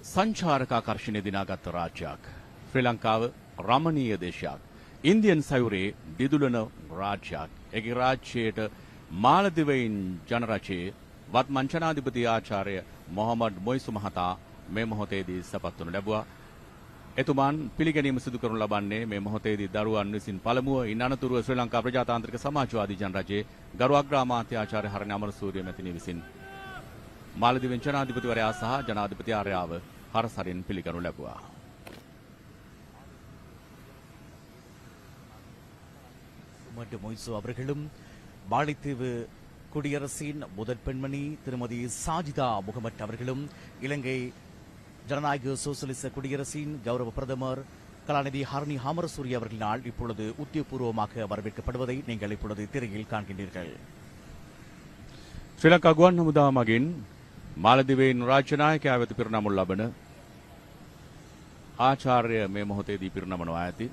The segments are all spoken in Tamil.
සංචාරක ආකර්ෂණය දිනාගත් රාජ්‍යයක්. ශ්‍රී ලංකාව රමණීය දේශයක්. ඉන්දියන් සයුරේ දිදුලන රාජ්‍යයක්. ඒකේ රාජ්‍යයට මාලදිවයින් ජනරජයේ වත්මන් ජනාධිපති ආචාර්ය මොහමඩ් මොයිසු මහතා මේ මොහොතේදී සපත් වනු ලැබුවා. එතුමන් පිළිගැනීම සිදු කරනු ලබන්නේ මේ මොහොතේදී දරුවන් විසින් පළමුව ඉන් අනතුරුව ශ්‍රී ලංකා ප්‍රජාතාන්ත්‍රික සමාජවාදී ජනරජයේ ගරු අග්‍රාමාත්‍ය ආචාර්ය හරණ අමරසූරිය මැතිණිය විසින් මාලදිවයින් ජනාධිපතිවරයා සහ ජනාධිපති ආර්යාව හරසරින් පිළිගනු ලැබුවා. மொஹமட் மொய்சு அவர்களும் மாலைத்தீவு குடியரசின் முதல் பெண்மணி திருமதி சாஜிதா முகமட் அவர்களும் இலங்கை ஜனநாயக சோசலிச குடியரசின் கௌரவ பிரதமர் கலாநிதி ஹரணி அமரசூரிய அவர்களினால் இப்பொழுது உத்தியோகபூர்வமாக வரவேற்கப்படுவதை நீங்கள் இப்பொழுது திரையில் காண்கின்றீர்கள். ශ්‍රී ලංකා ගුවන් හමුදා මගින් මාලදිවයින් රාජ්‍ය නායකයා වෙත පිරිනමනු ලබන ආචාර්ය මේ මොහොතේදී පිරිනමනවා ඇති.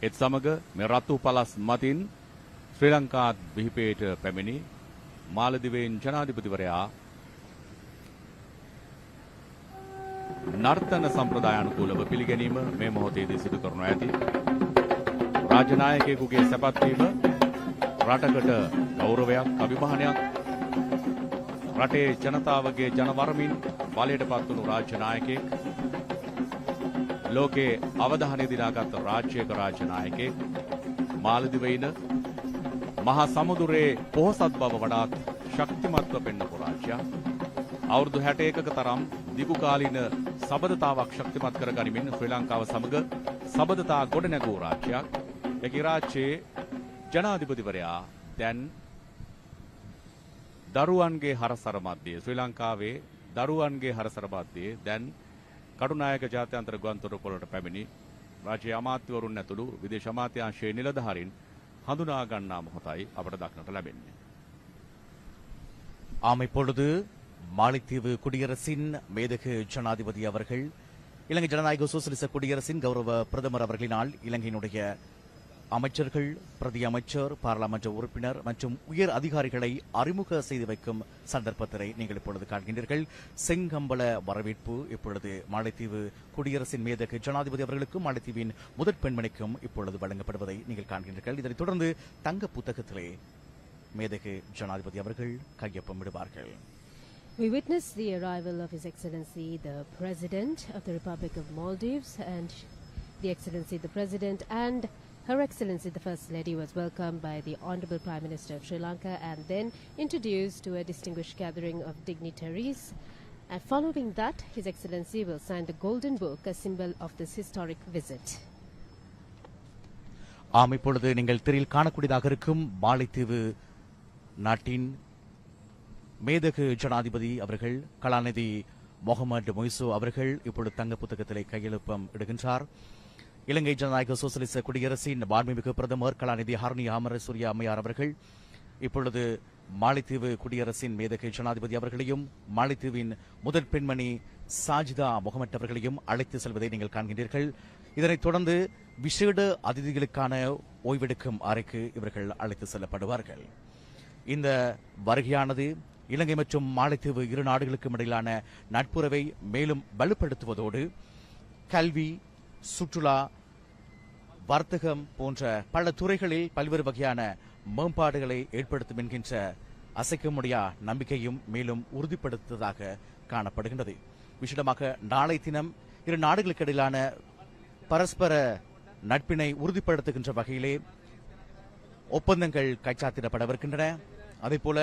ඒත් සමග මේ රතු පළස් මතින් ශ්‍රී ලංකා බිහිපේට පැමිණි මාලදිවයින් ජනාධිපතිවරයා නර්තන සම්ප්‍රදාය අනුකූලව පිළිගැනීම මේ මොහොතේදී සිදු කරනු ඇති. රාජ්‍ය නායකයෙකුගේ සැපත්වීම රටකට ගෞරවයක් අභිමානයක් රටේ ජනතාවගේ ජනවරමින් බලයට පත්වුණු රාජ්‍ය නායකයෙක් ලෝකේ අවධානය දිනාගත් රාජ්‍යයක රාජ්‍ය නායකයෙක් මාලදිවයින මහා සමුදුරේ පොහොසත් බව වඩාත් ශක්තිමත්ව පෙන්වපු රාජ්‍යයක්. අවුරුදු 61ක තරම් දිගු කාලීන සබඳතාවක් ශක්තිමත් කර ගනිමින් ශ්‍රී ලංකාව සමග සබඳතා ගොඩනැගූ රාජ්‍යයක්. ඒකී රාජ්‍යයේ ජනාධිපතිවරයා දැන් දරුවන්ගේ හරසර මැද්දේ ශ්‍රී ලංකාවේ දරුවන්ගේ හරසර මැද්දේ දැන් කටුනායක ජාත්‍යන්තර ගුවන්තොටුපළට පැමිණි රාජ්‍ය අමාත්‍යවරුන් ඇතුළු විදේශ අමාත්‍යාංශයේ නිලධාරීන් හඳුනා ගන්නා මොහොතයි අපට දක්නට ලැබෙන්නේ. ஆம், இப்பொழுது மாலைத்தீவு குடியரசின் மேதகு ஜனாதிபதி அவர்கள் இலங்கை ஜனநாயக சோசலிச குடியரசின் கௌரவ பிரதமர் அவர்களினால் இலங்கையினுடைய அமைச்சர்கள், பிரதி அமைச்சர், பாராளுமன்ற உறுப்பினர் மற்றும் உயர் அதிகாரிகளை அறிமுக செய்து வைக்கும் சந்தர்ப்பத்தை நீங்கள் இப்பொழுது காண்கின்றீர்கள். செங்கம்பள வரவேற்பு இப்பொழுது மாலைத்தீவு குடியரசின் மேதகு ஜனாதிபதி அவர்களுக்கும் மாலைத்தீவின் முதற் பெண்மணிக்கும் இப்பொழுது வழங்கப்படுவதை நீங்கள் காண்கின்றீர்கள். இதனைத் தொடர்ந்து தங்க புத்தகத்திலே மேதகு ஜனாதிபதி அவர்கள் கையொப்பமிடுவார்கள். We witnessed the arrival of His Excellency the President of the Republic of Maldives, and the Excellency the President and Her Excellency the First Lady was welcomed by the Honourable Prime Minister of Sri Lanka and then introduced to a distinguished gathering of dignitaries. And following that, His Excellency will sign the Golden Book, a symbol of this historic visit. ஆம், இப்பொழுது நீங்கள் திரையில் காணக்கூடியதாக இருக்கும் மாலைத்தீவு நாட்டின் மேதகு ஜனாதிபதி அவர்கள் கலாநிதி முகமது மொய்சு அவர்கள் இப்பொழுது தங்க புத்தகத்திலே கையெழுப்பம் இடுகின்றார். இலங்கை ஜனநாயக சோசலிச குடியரசின் மாண்புமிகு பிரதமர் கலாநிதி ஹரணி அமரசூரிய அம்மையார் அவர்கள் இப்பொழுது மாலைத்தீவு குடியரசின் மேதகு ஜனாதிபதி அவர்களையும் மாலைத்தீவின் முதல் பெண்மணி சாஜிதா முகமட் அவர்களையும் அழைத்து செல்வதை நீங்கள் காண்கின்றீர்கள். இதனைத் தொடர்ந்து விசேட அதிதிகளுக்கான ஓய்வெடுக்கும் அறைக்கு இவர்கள் அழைத்து செல்லப்படுவார்கள். இந்த வருகையானது இலங்கை மற்றும் மாலைத்தீவு இரு நாடுகளுக்கும் இடையிலான நட்புறவை மேலும் வலுப்படுத்துவதோடு கல்வி, சுற்றுலா, வர்த்தகம் போன்ற பல துறைகளில் பல்வேறு வகையான மேம்பாடுகளை ஏற்படுத்தும் என்கின்ற அசைக்க முடியா நம்பிக்கையும் மேலும் உறுதிப்படுத்துவதாக காணப்படுகின்றது. விசேடமாக நாளை தினம் இரு நாடுகளுக்கு இடையிலான பரஸ்பர நட்பினை உறுதிப்படுத்துகின்ற வகையிலே ஒப்பந்தங்கள் கைச்சாத்திடப்படவிருக்கின்றன. அதேபோல